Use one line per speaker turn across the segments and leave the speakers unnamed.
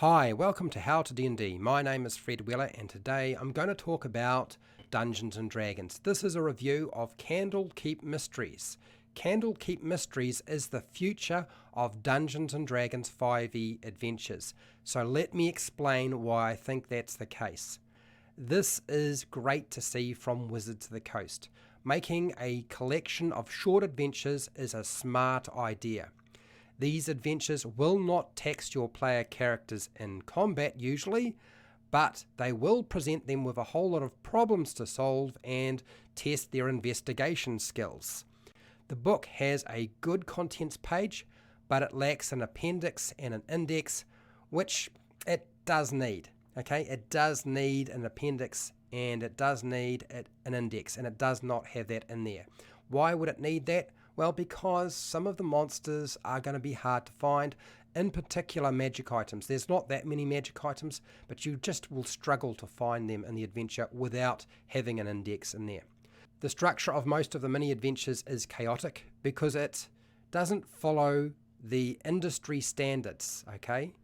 Hi, welcome to How to D&D. My name is Fred Weller and today I'm going to talk about Dungeons & Dragons. This is a review of Candlekeep Mysteries. Candlekeep Mysteries is the future of Dungeons & Dragons 5e adventures. So let me explain why I think that's the case. This is great to see from Wizards of the Coast. Making a collection of short adventures is a smart idea. These adventures will not tax your player characters in combat usually, but they will present them with a whole lot of problems to solve and test their investigation skills. The book has a good contents page, but it lacks an appendix and an index, which it does need. Okay, it does need an appendix and it does need an index, and it does not have that in there. Why would it need that? Well, because some of the monsters are going to be hard to find, in particular magic items. There's not that many magic items, but you just will struggle to find them in the adventure without having an index in there. The structure of most of the mini adventures is chaotic because it doesn't follow the industry standards, okay?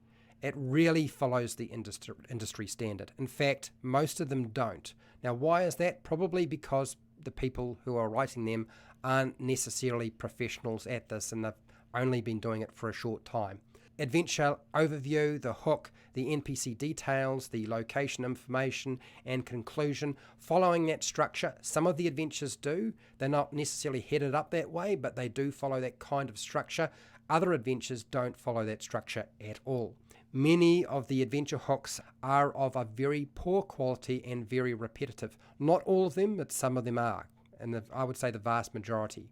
It really follows the industry standard. In fact, most of them don't. Now, why is that? Probably because the people who are writing them aren't necessarily professionals at this and they've only been doing it for a short time. Adventure overview, the hook, the NPC details, the location information and conclusion, following that structure. Some of the adventures do. They're not necessarily headed up that way, but they do follow that kind of structure. Other adventures don't follow that structure at all. Many of the adventure hooks are of a very poor quality and very repetitive. Not all of them, but some of them are, and I would say the vast majority.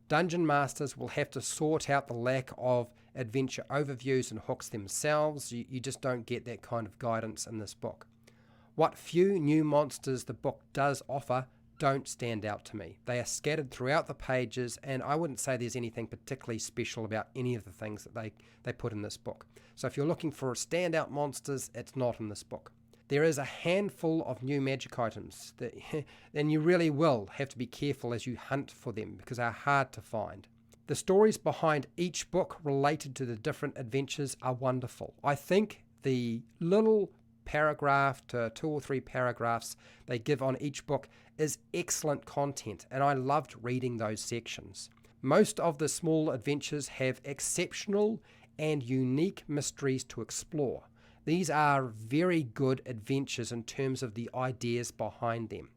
Dungeon masters will have to sort out the lack of adventure overviews and hooks themselves. You just don't get that kind of guidance in this book. What few new monsters the book does offer don't stand out to me. They are scattered throughout the pages, and I wouldn't say there's anything particularly special about any of the things that they put in this book. So if you're looking for standout monsters, it's not in this book. There is a handful of new magic items, and you really will have to be careful as you hunt for them because they are hard to find. The stories behind each book related to the different adventures are wonderful. I think the little paragraph to 2 or 3 paragraphs they give on each book is excellent content, and I loved reading those sections. Most of the small adventures have exceptional and unique mysteries to explore. These are very good adventures in terms of the ideas behind them.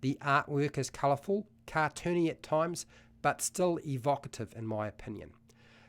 The artwork is colourful, cartoony at times, but still evocative in my opinion.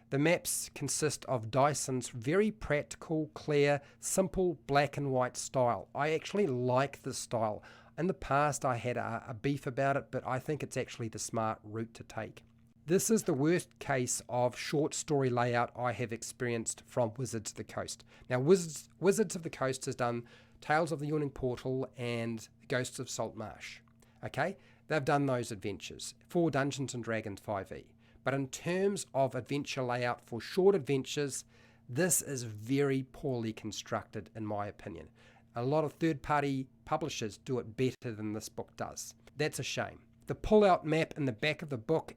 The maps consist of Dyson's very practical, clear, simple black and white style. I actually like this style. In the past I had a beef about it, but I think it's actually the smart route to take. This is the worst case of short story layout I have experienced from Wizards of the Coast. Now, Wizards of the Coast has done Tales of the Yawning Portal and Ghosts of Saltmarsh. Okay, they've done those adventures for Dungeons & Dragons 5e. But in terms of adventure layout for short adventures, this is very poorly constructed in my opinion. A lot of third-party publishers do it better than this book does. That's a shame. The pull-out map in the back of the book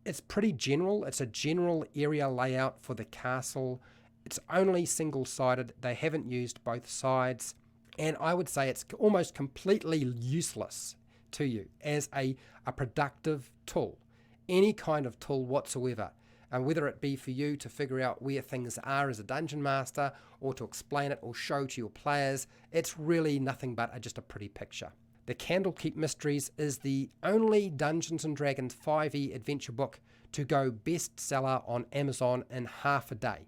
it's pretty general. It's a general area layout for the castle. It's only single-sided. They haven't used both sides. And I would say it's almost completely useless to you as a productive tool. Any kind of tool whatsoever. And whether it be for you to figure out where things are as a dungeon master or to explain it or show to your players, it's really nothing but just a pretty picture. The Candlekeep Mysteries is the only Dungeons & Dragons 5e adventure book to go bestseller on Amazon in half a day.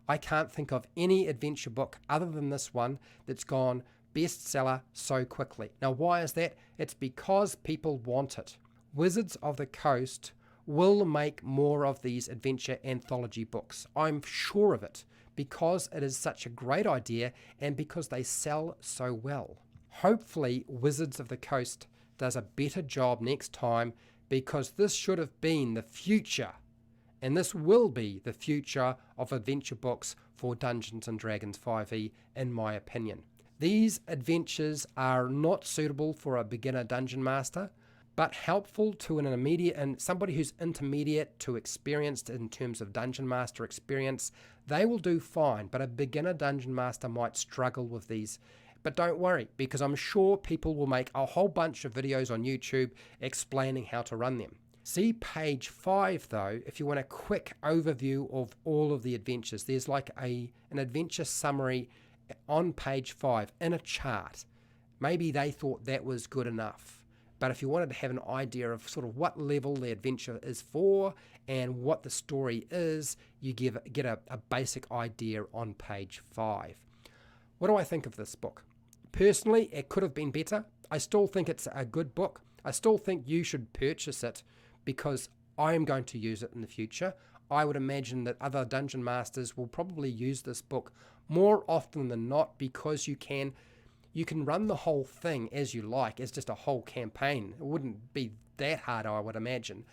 I can't think of any adventure book other than this one that's gone bestseller so quickly. Now, why is that? It's because people want it. Wizards of the Coast will make more of these adventure anthology books. I'm sure of it because it is such a great idea and because they sell so well. Hopefully, Wizards of the Coast does a better job next time because this should have been the future, and this will be the future of adventure books for Dungeons & Dragons 5e, in my opinion. These adventures are not suitable for a beginner dungeon master. but helpful to an immediate and somebody who's intermediate to experienced in terms of Dungeon Master experience. They will do fine, but a beginner Dungeon Master might struggle with these. But don't worry, because I'm sure people will make a whole bunch of videos on YouTube explaining how to run them. See page 5 though, if you want a quick overview of all of the adventures. There's like an adventure summary on page 5 in a chart. Maybe they thought that was good enough. But if you wanted to have an idea of sort of what level the adventure is for and what the story is, you get a basic idea on page 5. What do I think of this book? Personally, it could have been better. I still think it's a good book. I still think you should purchase it because I am going to use it in the future. I would imagine that other Dungeon Masters will probably use this book more often than not because you can run the whole thing as you like, as just a whole campaign. It wouldn't be that hard, I would imagine.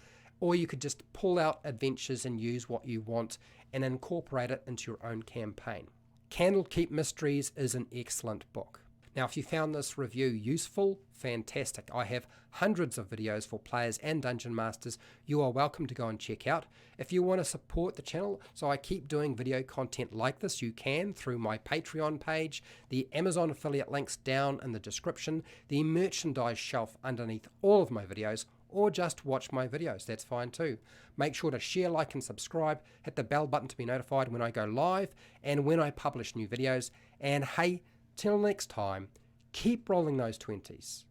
Or you could just pull out adventures and use what you want and incorporate it into your own campaign. Candlekeep Mysteries is an excellent book. Now, if you found this review useful, fantastic. I have hundreds of videos for players and Dungeon Masters you are welcome to go and check out. If you want to support the channel so I keep doing video content like this, you can through my Patreon page, the Amazon affiliate links down in the description, the merchandise shelf underneath all of my videos, or just watch my videos, that's fine too. Make sure to share, like and subscribe, hit the bell button to be notified when I go live and when I publish new videos, and hey, till next time, keep rolling those 20s.